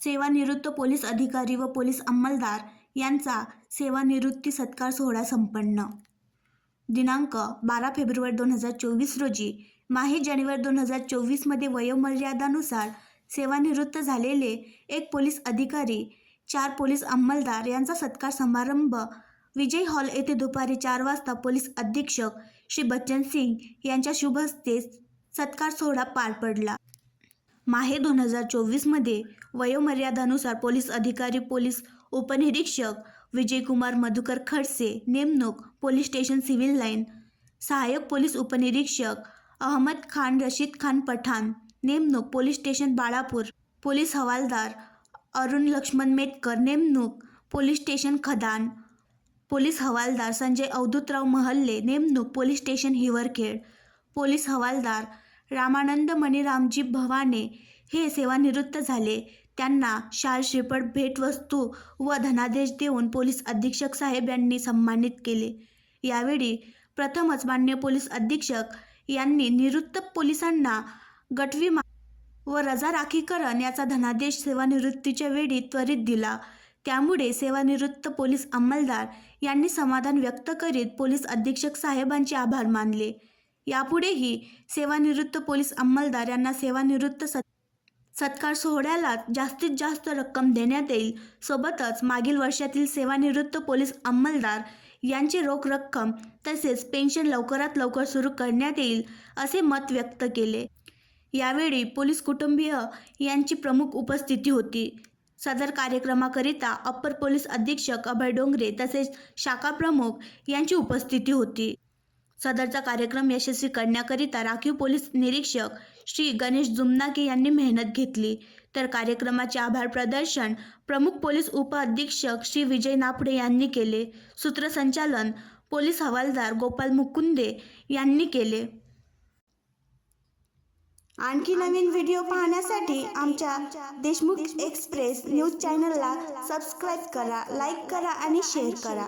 सेवानिवृत्त पोलीस अधिकारी व पोलीस अंमलदार यांचा सेवानिवृत्ती सत्कार सोहळा संपन्न. दिनांक 12 फेब्रुवारी 2024 रोजी माहे जानेवारी 2024 मध्ये वयोमर्यादानुसार सेवानिवृत्त झालेले एक पोलीस अधिकारी, 4 पोलीस अंमलदार यांचा सत्कार समारंभ विजय हॉल येथे दुपारी 4 वाजता पोलीस अधीक्षक श्री बच्चन सिंग यांच्या शुभ हस्ते सत्कार सोहळा पार पडला. माहे 2024 मध्ये वयोमर्यादानुसार पोलीस अधिकारी पोलीस उपनिरीक्षक विजयकुमार मधुकर खडसे नेमणूक पोलीस स्टेशन सिव्हिल लाईन. सहाय्यक पोलीस उपनिरीक्षक अहमद खान रशीद खान पठाण नेमणूक पोलीस स्टेशन बाळापूर. पोलीस हवालदार अरुण लक्ष्मण मेतकर नेमणूक पोलीस स्टेशन खदान. पोलीस हवालदार संजय अवधूतराव महल्ले नेमणूक पोलीस स्टेशन हिवरखेड. पोलीस हवालदार रामानंद मणिरामजी भवाने हे सेवानिवृत्त झाले. त्यांना शाल श्रीफळ भेटवस्तू व धनादेश देऊन पोलीस अधीक्षक साहेब यांनी सन्मानित केले. यावेळी प्रथमच माननीय पोलीस अधीक्षक यांनी निवृत्त पोलिसांना गटविमा व रजा राखीकरण याचा धनादेश सेवानिवृत्तीच्या वेळी त्वरित दिला. त्यामुळे सेवानिवृत्त पोलीस अंमलदार यांनी समाधान व्यक्त करीत पोलीस अधीक्षक साहेबांचे आभार मानले. यापुढेही सेवानिवृत्त पोलीस अंमलदार यांना सेवानिवृत्त सत्कार सोहळ्याला जास्तीत जास्त रक्कम देण्यात येईल. सोबतच मागील वर्षातील सेवानिवृत्त पोलीस अंमलदार यांची रोख रक्कम तसेच पेन्शन लवकरात लवकर सुरू करण्यात येईल असे मत व्यक्त केले. यावेळी पोलीस कुटुंबीय यांची प्रमुख उपस्थिती होती. सदर कार्यक्रमाकरिता अप्पर पोलीस अधीक्षक अभय डोंगरे तसेच शाखा प्रमुख यांची उपस्थिती होती. सदरचा कार्यक्रम यशस्वी करण्याकरिता राखीव पोलीस निरीक्षक श्री गणेश जुमनाके यांनी मेहनत घेतली. तर कार्यक्रमाचे आभार प्रदर्शन प्रमुख पोलीस उपअधीक्षक श्री विजय नाफडे यांनी केले. सूत्रसंचालन पोलीस हवालदार गोपाल मुकुंदे यांनी केले. आणखी नवीन व्हिडिओ पाहण्यासाठी आमच्या देशमुख एक्सप्रेस न्यूज चॅनलला सबस्क्राईब करा, लाईक करा आणि शेअर करा.